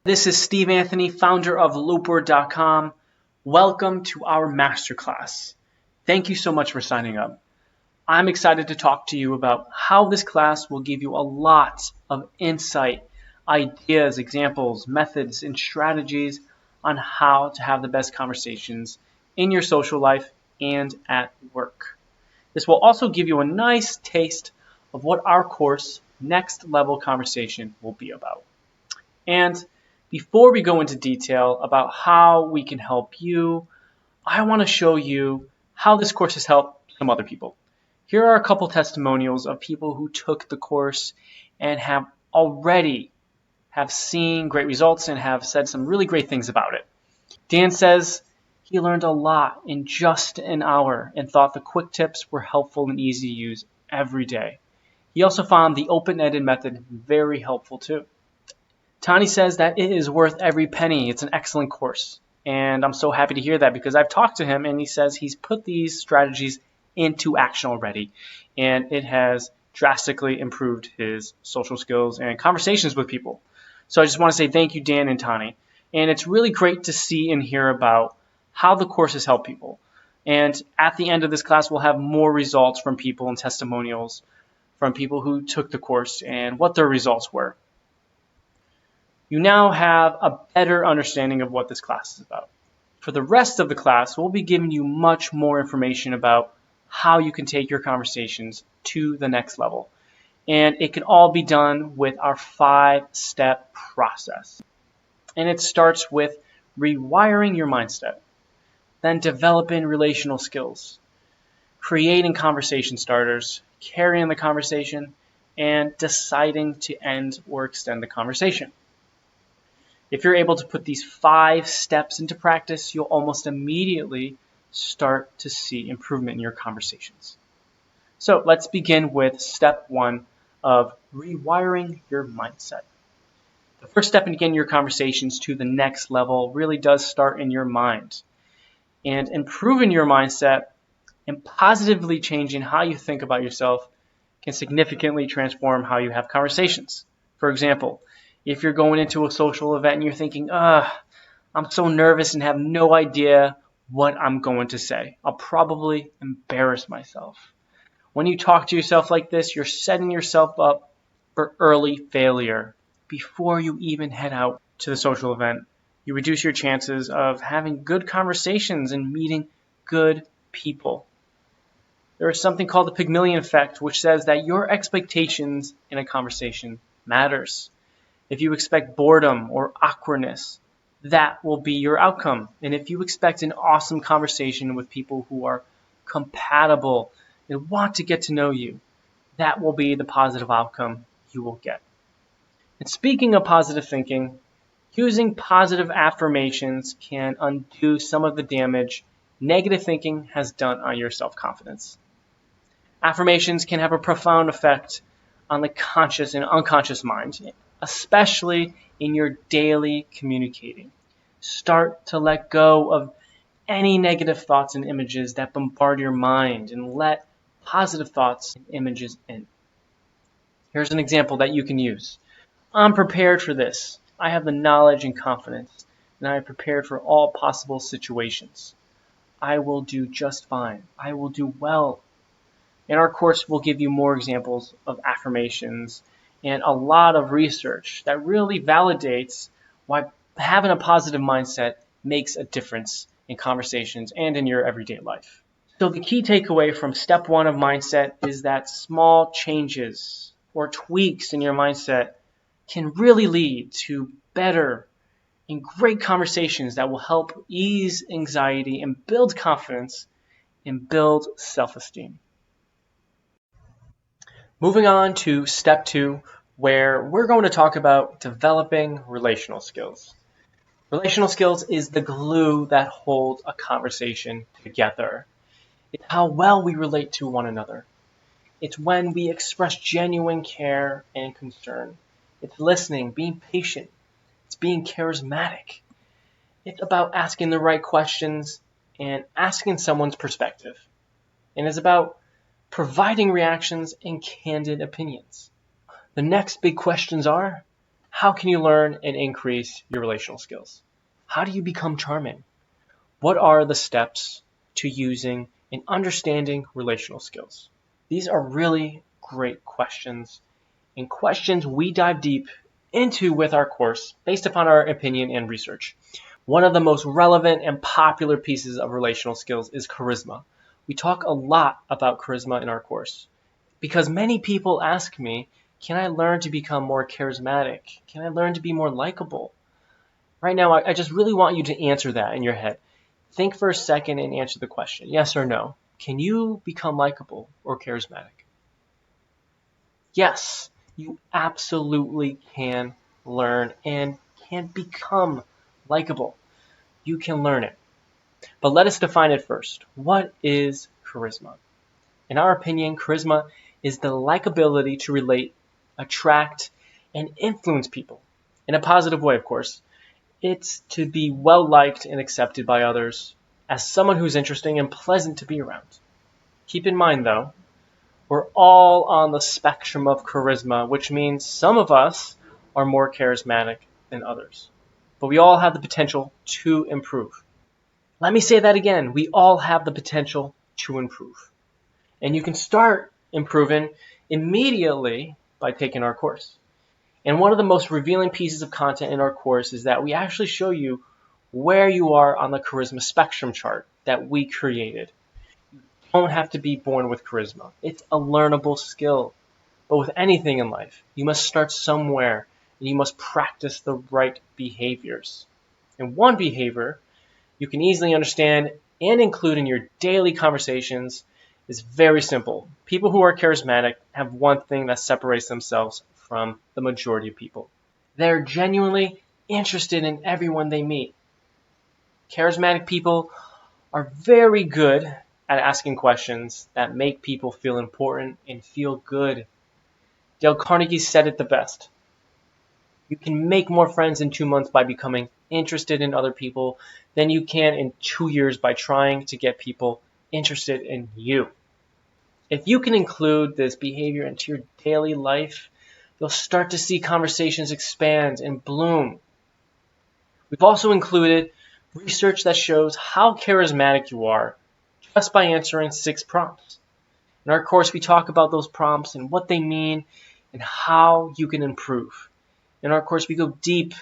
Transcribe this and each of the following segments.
This is Steve Anthony, founder of Loopword.com. Welcome to our masterclass. Thank you so much for signing up. I'm excited to talk to you about how this class will give you a lot of insight, ideas, examples, methods, and strategies on how to have the best conversations in your social life and at work. This will also give you a nice taste of what our course, Next Level Conversation, will be about. And before we go into detail about how we can help you, I want to show you how this course has helped some other people. Here are a couple testimonials of people who took the course and have seen great results and have said some really great things about it. Dan says he learned a lot in just an hour and thought the quick tips were helpful and easy to use every day. He also found the open-ended method very helpful too. Tani says that it is worth every penny. It's an excellent course. And I'm so happy to hear that because I've talked to him and he says he's put these strategies into action already. And it has drastically improved his social skills and conversations with people. So I just want to say thank you, Dan and Tani. And it's really great to see and hear about how the course has helped people. And at the end of this class, we'll have more results from people and testimonials from people who took the course and what their results were. You now have a better understanding of what this class is about. For the rest of the class, we'll be giving you much more information about how you can take your conversations to the next level. And it can all be done with our 5-step process. And it starts with rewiring your mindset, then developing relational skills, creating conversation starters, carrying the conversation, and deciding to end or extend the conversation. If you're able to put these 5 steps into practice, you'll almost immediately start to see improvement in your conversations. So let's begin with step 1 of rewiring your mindset. The first step in getting your conversations to the next level really does start in your mind. And improving your mindset and positively changing how you think about yourself can significantly transform how you have conversations. For example, if you're going into a social event and you're thinking, I'm so nervous and have no idea what I'm going to say. I'll probably embarrass myself. When you talk to yourself like this, you're setting yourself up for early failure. Before you even head out to the social event, you reduce your chances of having good conversations and meeting good people. There is something called the Pygmalion effect, which says that your expectations in a conversation matters. If you expect boredom or awkwardness, that will be your outcome. And if you expect an awesome conversation with people who are compatible and want to get to know you, that will be the positive outcome you will get. And speaking of positive thinking, using positive affirmations can undo some of the damage negative thinking has done on your self-confidence. Affirmations can have a profound effect on the conscious and unconscious mind, especially in your daily communicating. Start to let go of any negative thoughts and images that bombard your mind and let positive thoughts and images in. Here's an example that you can use. I'm prepared for this. I have the knowledge and confidence, and I am prepared for all possible situations. I will do just fine. I will do well. In our course, we'll give you more examples of affirmations and a lot of research that really validates why having a positive mindset makes a difference in conversations and in your everyday life. So the key takeaway from step 1 of mindset is that small changes or tweaks in your mindset can really lead to better and great conversations that will help ease anxiety and build confidence and build self-esteem. Moving on to step 2, where we're going to talk about developing relational skills. Relational skills is the glue that holds a conversation together. It's how well we relate to one another. It's when we express genuine care and concern. It's listening, being patient. It's being charismatic. It's about asking the right questions and asking someone's perspective. And it's about providing reactions and candid opinions. The next big questions are, How can you learn and increase your relational skills? How do you become charming? What are the steps to using and understanding relational skills? These are really great questions, and questions we dive deep into with our course based upon our opinion and research. One of the most relevant and popular pieces of relational skills is charisma. We talk a lot about charisma in our course because many people ask me, can I learn to become more charismatic? Can I learn to be more likable? Right now, I just really want you to answer that in your head. Think for a second and answer the question, yes or no. Can you become likable or charismatic? Yes, you absolutely can learn and can become likable. You can learn it. But let us define it first. What is charisma? In our opinion, charisma is the likability to relate, attract, and influence people. In a positive way, of course. It's to be well liked and accepted by others as someone who's interesting and pleasant to be around. Keep in mind, though, we're all on the spectrum of charisma, which means some of us are more charismatic than others. But we all have the potential to improve. Let me say that again. We all have the potential to improve. And you can start improving immediately by taking our course. And one of the most revealing pieces of content in our course is that we actually show you where you are on the charisma spectrum chart that we created. You don't have to be born with charisma. It's a learnable skill. But with anything in life, you must start somewhere and you must practice the right behaviors. And one behavior you can easily understand and include in your daily conversations is very simple. People who are charismatic have one thing that separates themselves from the majority of people. They're genuinely interested in everyone they meet. Charismatic people are very good at asking questions that make people feel important and feel good. Dale Carnegie said it the best. You can make more friends in 2 months by becoming interested in other people than you can in 2 years by trying to get people interested in you. If you can include this behavior into your daily life, you'll start to see conversations expand and bloom. We've also included research that shows how charismatic you are just by answering 6 prompts. In our course, we talk about those prompts and what they mean and how you can improve. In our course, we go deep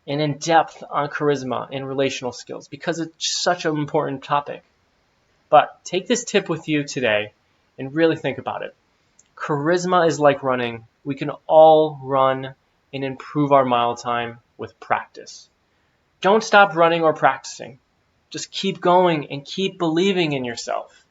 and in depth on charisma and relational skills because it's such an important topic. But take this tip with you today and really think about it. Charisma is like running. We can all run and improve our mile time with practice. Don't stop running or practicing. Just keep going and keep believing in yourself.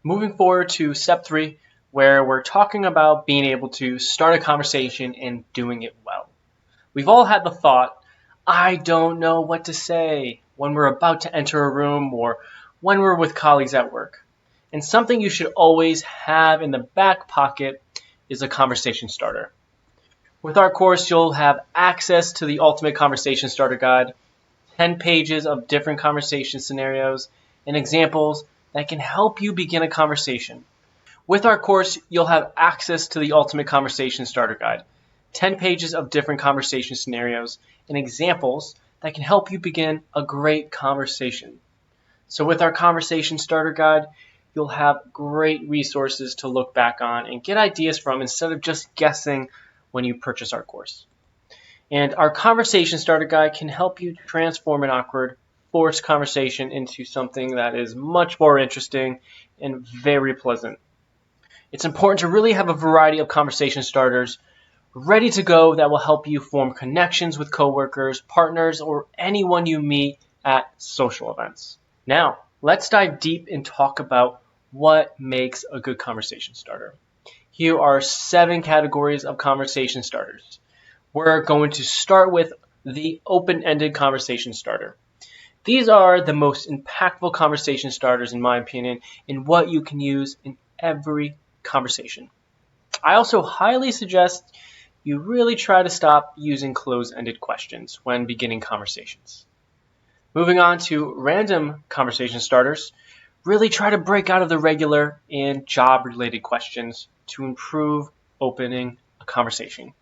Moving forward to step 3, where we're talking about being able to start a conversation and doing it well. We've all had the thought, I don't know what to say, when we're about to enter a room or when we're with colleagues at work. And something you should always have in the back pocket is a conversation starter. With our course, you'll have access to the Ultimate Conversation Starter Guide, 10 pages of different conversation scenarios and examples that can help you begin a conversation. With our course, you'll have access to the Ultimate Conversation Starter Guide, 10 pages of different conversation scenarios and examples that can help you begin a great conversation. So with our Conversation Starter Guide, you'll have great resources to look back on and get ideas from instead of just guessing when you purchase our course. And our Conversation Starter Guide can help you transform an awkward, forced conversation into something that is much more interesting and very pleasant. It's important to really have a variety of conversation starters ready to go that will help you form connections with coworkers, partners, or anyone you meet at social events. Now, let's dive deep and talk about what makes a good conversation starter. Here are 7 categories of conversation starters. We're going to start with the open-ended conversation starter. These are the most impactful conversation starters, in my opinion, and what you can use in every conversation. I also highly suggest you really try to stop using closed-ended questions when beginning conversations. Moving on to random conversation starters, really try to break out of the regular and job-related questions to improve opening a conversation.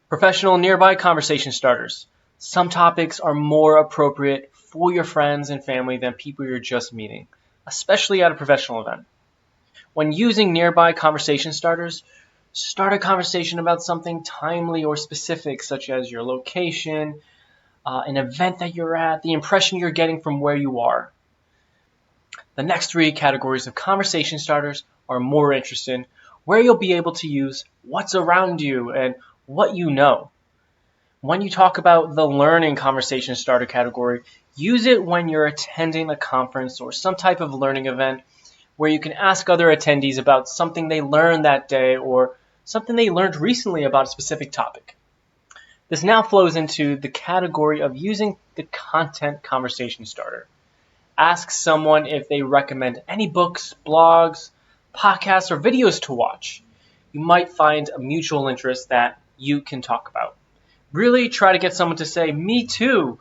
Professional nearby conversation starters. Some topics are more appropriate for your friends and family than people you're just meeting, especially at a professional event. When using nearby conversation starters, start a conversation about something timely or specific, such as your location, an event that you're at, the impression you're getting from where you are. The next three categories of conversation starters are more interesting, where you'll be able to use what's around you and what you know. When you talk about the learning conversation starter category, use it when you're attending a conference or some type of learning event where you can ask other attendees about something they learned that day or something they learned recently about a specific topic. This now flows into the category of using the content conversation starter. Ask someone if they recommend any books, blogs, podcasts, or videos to watch. You might find a mutual interest that you can talk about. Really try to get someone to say, "Me too."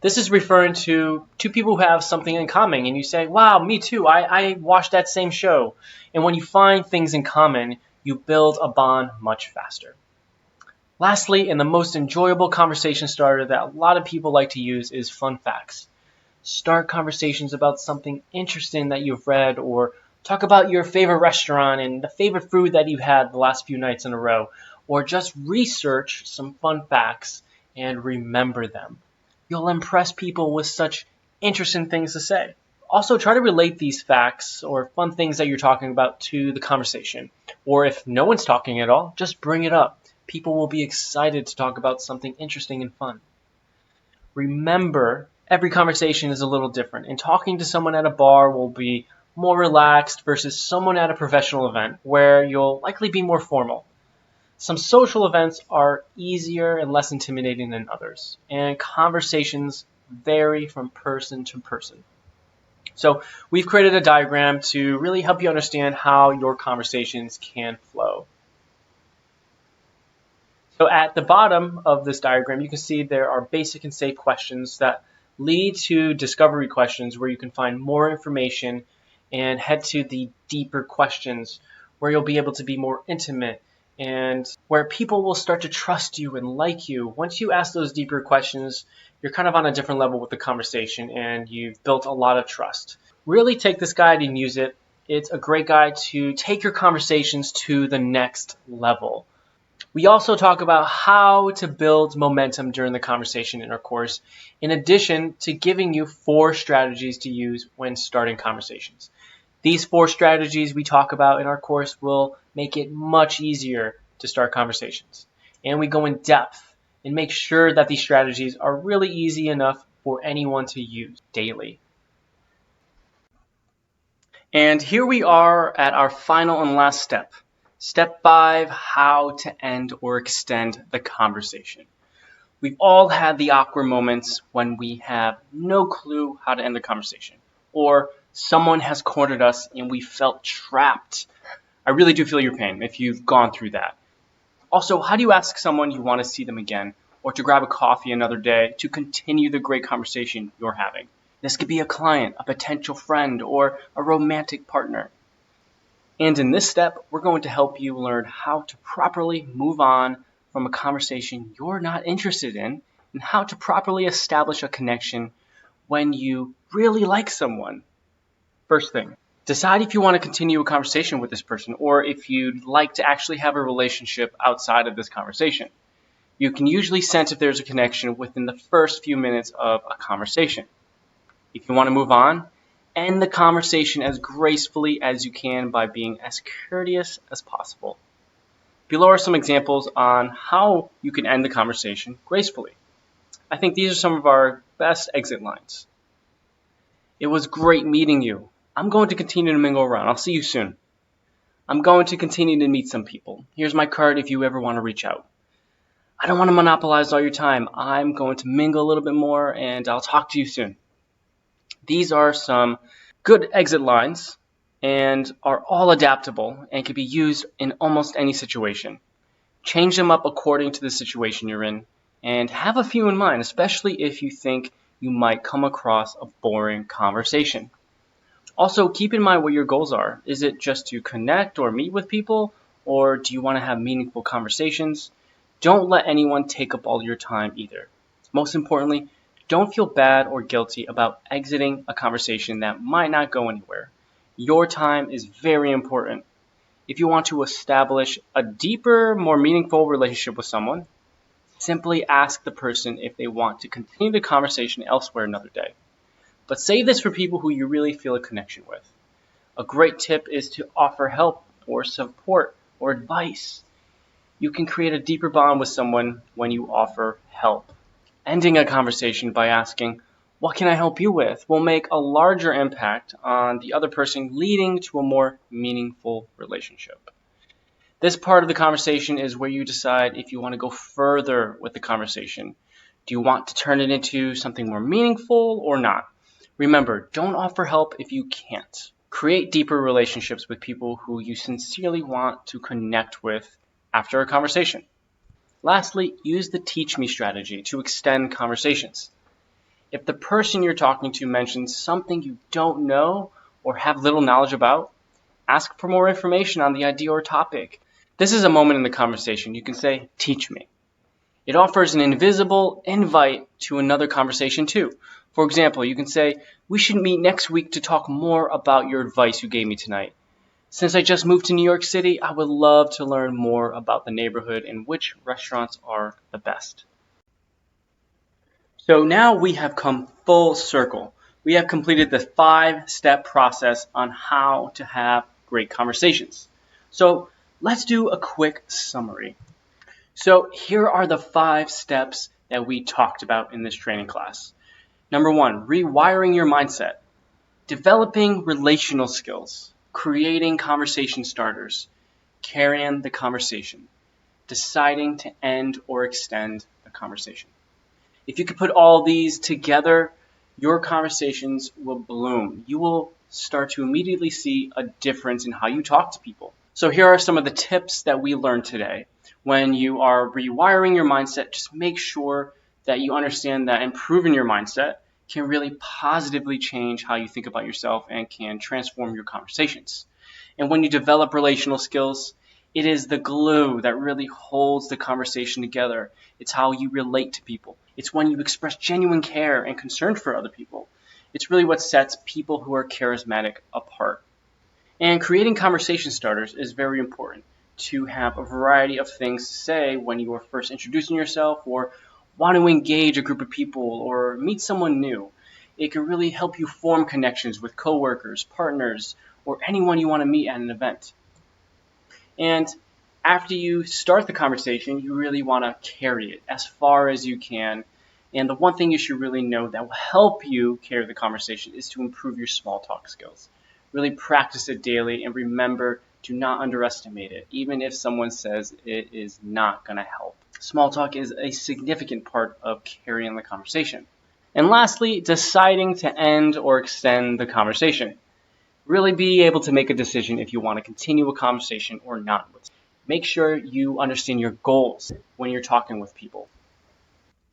This is referring to two people who have something in common, and you say, "Wow, me too. I watched that same show." And when you find things in common, you build a bond much faster. Lastly, and the most enjoyable conversation starter that a lot of people like to use is fun facts. Start conversations about something interesting that you've read, or talk about your favorite restaurant and the favorite food that you've had the last few nights in a row, or just research some fun facts and remember them. You'll impress people with such interesting things to say. Also, try to relate these facts or fun things that you're talking about to the conversation. Or if no one's talking at all, just bring it up. People will be excited to talk about something interesting and fun. Remember, every conversation is a little different, and talking to someone at a bar will be more relaxed versus someone at a professional event where you'll likely be more formal. Some social events are easier and less intimidating than others, and conversations vary from person to person. So we've created a diagram to really help you understand how your conversations can flow. So at the bottom of this diagram, you can see there are basic and safe questions that lead to discovery questions where you can find more information and head to the deeper questions where you'll be able to be more intimate and where people will start to trust you and like you. Once you ask those deeper questions, you're kind of on a different level with the conversation and you've built a lot of trust. Really take this guide and use it. It's a great guide to take your conversations to the next level. We also talk about how to build momentum during the conversation in our course, in addition to giving you 4 strategies to use when starting conversations. These 4 strategies we talk about in our course will make it much easier to start conversations. And we go in depth and make sure that these strategies are really easy enough for anyone to use daily. And here we are at our final and last step. Step 5, how to end or extend the conversation. We've all had the awkward moments when we have no clue how to end the conversation, or someone has cornered us and we felt trapped. I really do feel your pain if you've gone through that. Also, how do you ask someone you want to see them again, or to grab a coffee another day to continue the great conversation you're having? This could be a client, a potential friend, or a romantic partner. And in this step, we're going to help you learn how to properly move on from a conversation you're not interested in, and how to properly establish a connection when you really like someone. First thing, decide if you want to continue a conversation with this person, or if you'd like to actually have a relationship outside of this conversation. You can usually sense if there's a connection within the first few minutes of a conversation. If you want to move on, end the conversation as gracefully as you can by being as courteous as possible. Below are some examples on how you can end the conversation gracefully. I think these are some of our best exit lines. It was great meeting you. I'm going to continue to mingle around. I'll see you soon. I'm going to continue to meet some people. Here's my card if you ever want to reach out. I don't want to monopolize all your time. I'm going to mingle a little bit more and I'll talk to you soon. These are some good exit lines and are all adaptable and can be used in almost any situation. Change them up according to the situation you're in and have a few in mind, especially if you think you might come across a boring conversation. Also, keep in mind what your goals are. Is it just to connect or meet with people, Or do you want to have meaningful conversations? Don't let anyone take up all your time either. Most importantly, don't feel bad or guilty about exiting a conversation that might not go anywhere. Your time is very important. If you want to establish a deeper, more meaningful relationship with someone, simply ask the person if they want to continue the conversation elsewhere another day. But save this for people who you really feel a connection with. A great tip is to offer help or support or advice. You can create a deeper bond with someone when you offer help. Ending a conversation by asking, "What can I help you with?" will make a larger impact on the other person, leading to a more meaningful relationship. This part of the conversation is where you decide if you want to go further with the conversation. Do you want to turn it into something more meaningful or not? Remember, don't offer help if you can't. Create deeper relationships with people who you sincerely want to connect with after a conversation. Lastly, use the teach me strategy to extend conversations. If the person you're talking to mentions something you don't know or have little knowledge about, ask for more information on the idea or topic. This is a moment in the conversation. You can say, "Teach me." It offers an invisible invite to another conversation too. For example, you can say, "We should meet next week to talk more about your advice you gave me tonight. Since I just moved to New York City, I would love to learn more about the neighborhood and which restaurants are the best." So now we have come full circle. We have completed the 5-step process on how to have great conversations. So let's do a quick summary. So here are the 5 steps that we talked about in this training class. Number 1, rewiring your mindset, developing relational skills, creating conversation starters, carrying the conversation, deciding to end or extend the conversation. If you could put all these together, your conversations will bloom. You will start to immediately see a difference in how you talk to people. So here are some of the tips that we learned today. When you are rewiring your mindset, just make sure that you understand that improving your mindset can really positively change how you think about yourself and can transform your conversations. And when you develop relational skills, it is the glue that really holds the conversation together. It's how you relate to people. It's when you express genuine care and concern for other people. It's really what sets people who are charismatic apart. And creating conversation starters is very important to have a variety of things to say when you are first introducing yourself or want to engage a group of people or meet someone new. It can really help you form connections with coworkers, partners, or anyone you want to meet at an event. And after you start the conversation, you really want to carry it as far as you can. And the one thing you should really know that will help you carry the conversation is to improve your small talk skills. Really practice it daily and remember to not underestimate it, even if someone says it is not going to help. Small talk is a significant part of carrying the conversation. And lastly, deciding to end or extend the conversation. Really be able to make a decision if you want to continue a conversation or not. Make sure you understand your goals when you're talking with people.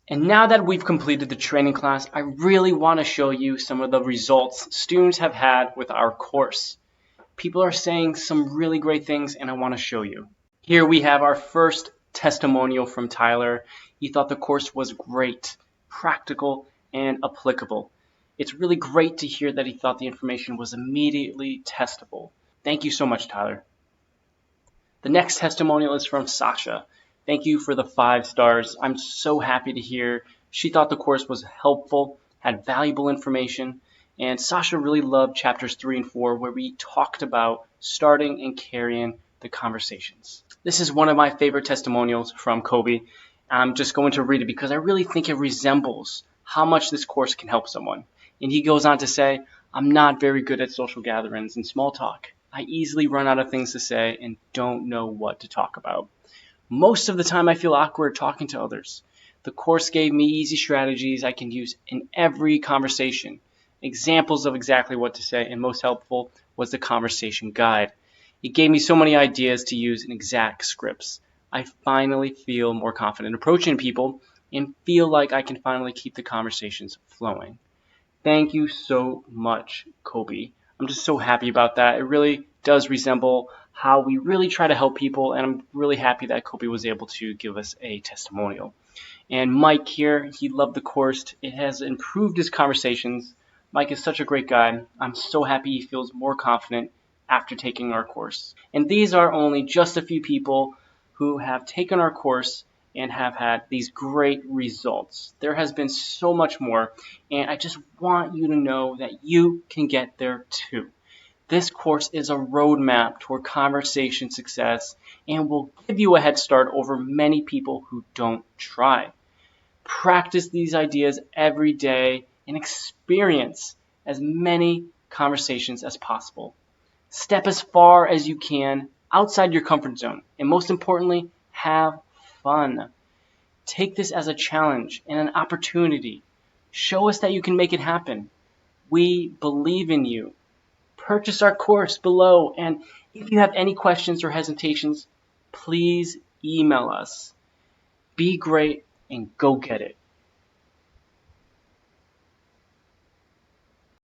And now that we've completed the training class, I really want to show you some of the results students have had with our course. People are saying some really great things, and I want to show you. Here we have our first testimonial from Tyler. He thought the course was great, practical, and applicable. It's really great to hear that he thought the information was immediately testable. Thank you so much, Tyler. The next testimonial is from Sasha. Thank you for the 5 stars. I'm so happy to hear she thought the course was helpful, had valuable information, and Sasha really loved chapters 3 and 4 where we talked about starting and carrying the conversations. This is one of my favorite testimonials from Kobe. I'm just going to read it because I really think it resembles how much this course can help someone. And he goes on to say, "I'm not very good at social gatherings and small talk. I easily run out of things to say and don't know what to talk about. Most of the time I feel awkward talking to others. The course gave me easy strategies I can use in every conversation. Examples of exactly what to say, and most helpful was the conversation guide. It gave me so many ideas to use in exact scripts. I finally feel more confident approaching people and feel like I can finally keep the conversations flowing." Thank you so much, Kobe. I'm just so happy about that. It really does resemble how we really try to help people, and I'm really happy that Kobe was able to give us a testimonial. And Mike here, he loved the course. It has improved his conversations. Mike is such a great guy. I'm so happy he feels more confident after taking our course. And these are only just a few people who have taken our course and have had these great results. There has been so much more, and I just want you to know that you can get there too. This course is a roadmap toward conversation success and will give you a head start over many people who don't try. Practice these ideas every day and experience as many conversations as possible. Step as far as you can outside your comfort zone, and most importantly, have fun. Take this as a challenge and an opportunity. Show us that you can make it happen. We believe in you. Purchase our course below, and if you have any questions or hesitations, please email us. Be great and go get it.